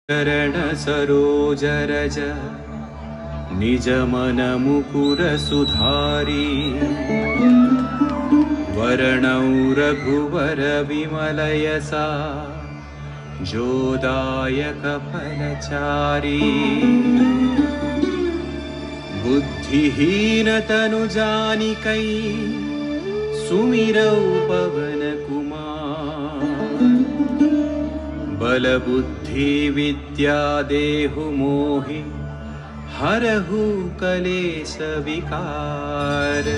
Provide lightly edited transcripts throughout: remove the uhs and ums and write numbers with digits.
चरण सरोज रज निज मन मुकुर सुधारी वरणौ रघुवर विमल यसा जोदायक फलचारी बुद्धिहीन तनु जानिकै सुमिरौ पवन कुमार बल बुद्धि विद्या देहु मोहि हरहु कलेश विकार।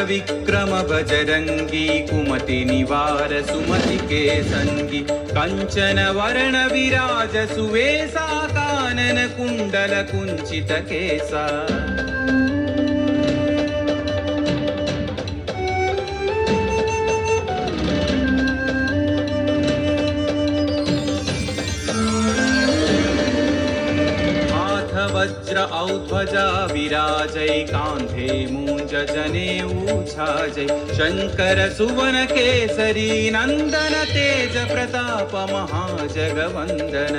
विक्रम बजरंगी कुमति निवार सुमति के संगी कंचन वर्ण विराज सुवेशा कानन कुंडल कुंचित केसा। वज्र औध्वजा विराजै कांधे मूंज जनेऊ छाजै शंकर सुवन केसरी नंदन तेज प्रताप महाजगवंदन।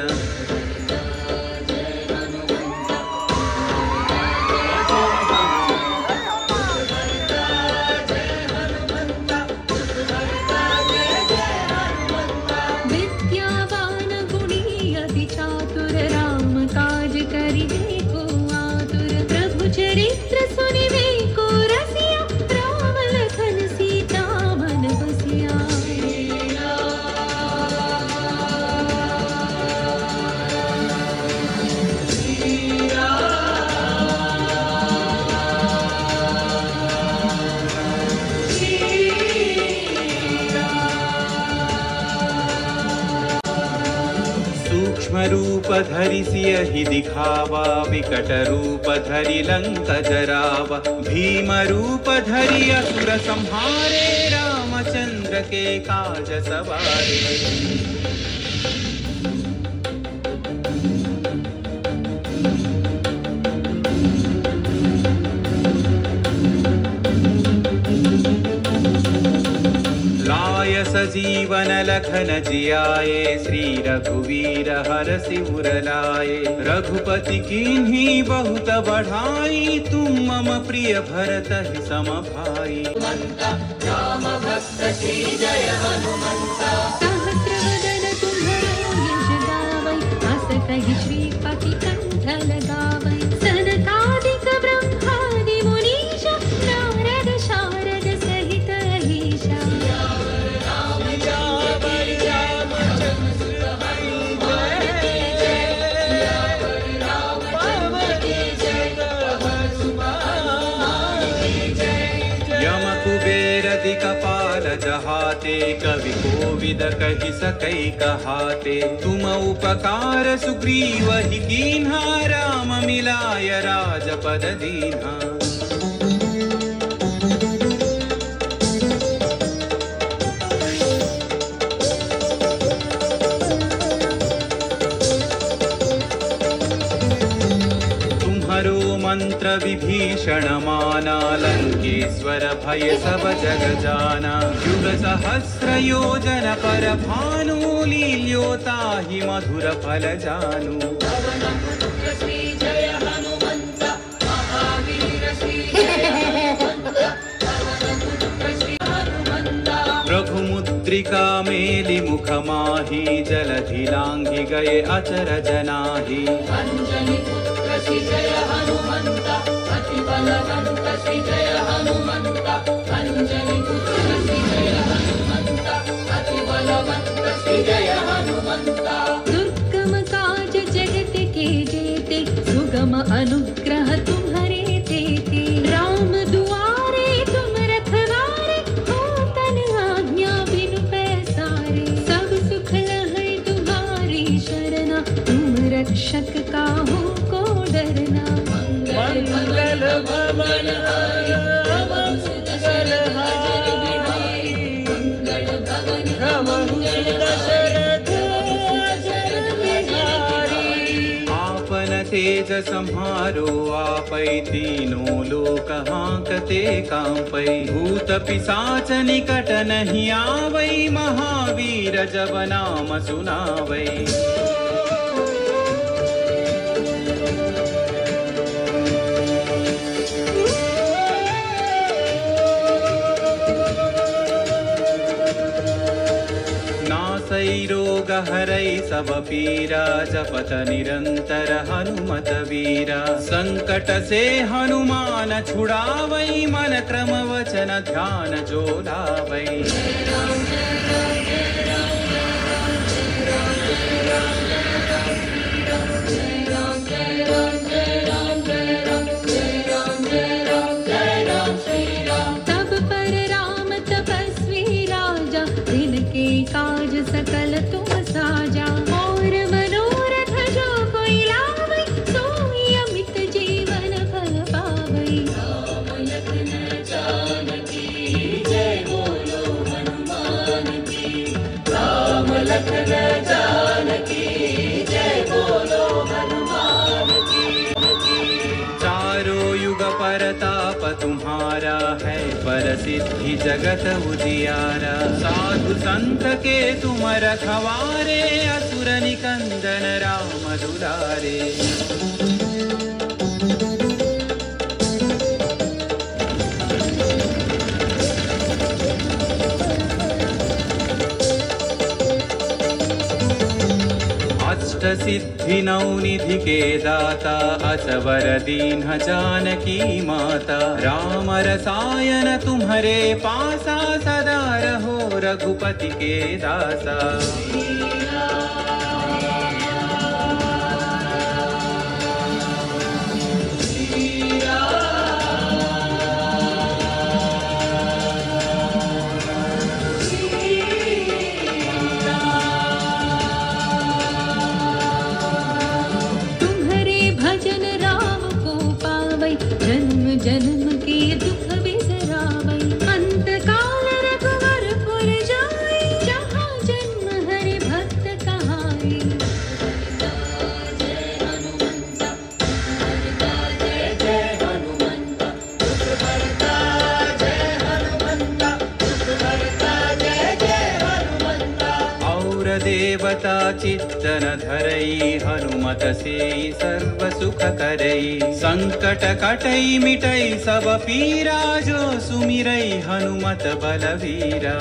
रूप धरि सियहि दिखावा विकट रूप धरि लंक जरावा भीम रूप धरि असुर संहारे रामचंद्र के काज सवारे। सजीवन लखन जियाए श्री रघुवीर हर सिर लाए रघुपति कीन्ही बहुत बढ़ाई तुम मम प्रिय भरत ही सम भाई। राम भक्त श्री जय हनुमंता सहस्रवदन तुम्हरो यश गावै अस कहि श्रीपति कंठ लगावै सनकादिक ब्रह्मादि मुनीश नारद शारद सहित अहीशा। कपाल जहाते कवि कोविद कहि सकै कहाते तुम उपकार सुग्रीव ही कीन्हा राम मिलाय राजपद दीन्हा। मंत्र विभीषण माना लंकेश्वर भय सब जग जाना युग सहस्र योजन पर भानु लील्योता ही मधुर फल जानु। रघुमुद्रिका मेलि मुख माही जलधि लांघि गए अचरज नाही। जय हनुमंता अति बलवंत श्री जय हनुमंता अंजनी पुत्र श्री जय हनुमंता अति बलवंत श्री जय हनुमंता। तेज संहारो आपै तीनों लोक हांकते कांपै भूत पिशाच निकट नहीं आवै महावीर जब नाम सुनावै रोग हरै सब पीरा जपत निरंतर हनुमत वीरा संकट से हनुमान छुड़ावै मन क्रम वचन ध्यान जो लावै काज सकल तुम साजा और मनोरथ जो कोई लावै सोई अमित जीवन फल पावै राम लखन जानकी जय बोलो हनुमान की राम लखन जानकी जय बोलो हनुमान की चारों युग परताप तुम्हारा है पर सिद्धि जगत उजियारा साधु संत के तुम रखवारे असुर निकंदन राम दुलारे सिद्धि नवनिधि के दाता असवर दीन जानकी माता राम रसायन तुम्हारे पासा सदा रहो रघुपति के दासा जन्म के दुख बिसरावै अंत काल रघुवर पुर जाई जहाँ जन्म हरि भक्त कहाई जय हनुमंता जय जय हनुमंता जय हनुमंता जय जय हनुमंता और देवता चित्तन धरई हनुमत से सर्व सुख करई संकट कटई मिटई सब पीरा जो सुमिरई हनुमत बलवीरा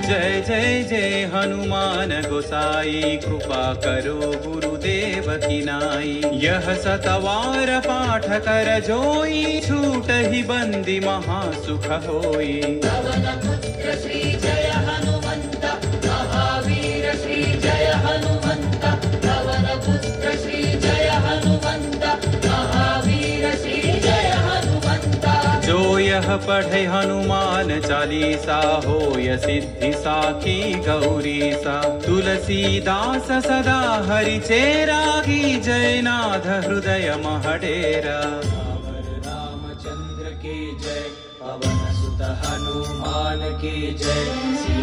जय जय जय हनुमान गोसाई कृपा करो गुरुदेव की नाई यह सतवार पाठ कर जोई छूट ही बंदी महासुख होई पवन पुत्र श्री जय हनुमंता महावीर श्री जय हनुमंता पवन पुत्र श्री जय हनुमंता महावीर श्री जय हनुमंता जो यह पढ़े हनुमान चालीसा होय सिद्धि साखी गौरी सा तुलसीदास सदा हरि चेरा की जय नाथ हृदय महडेरा रामचंद्र के जय पवन सुत हनुमान के जय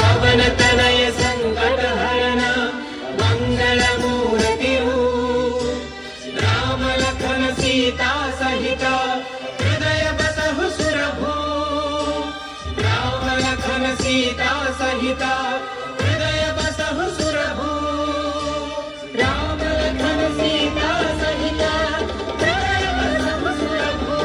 पवन तनय संकट हरना मंगल मूर्ति राम लखन सीता सहिता हृदय बसहु सुरभू राम लखन सीता सहिता हृदय बसहु सुरभू राम लखन सीता सहिता हृदय बसहु सुरभू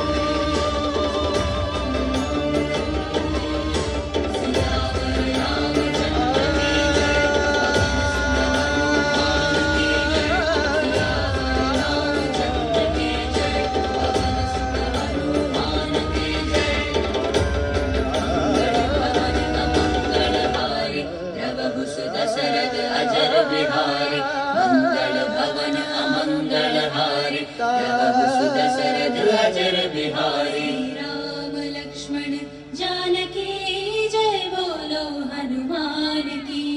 राम लक्ष्मण जानकी बोलो हनुमान की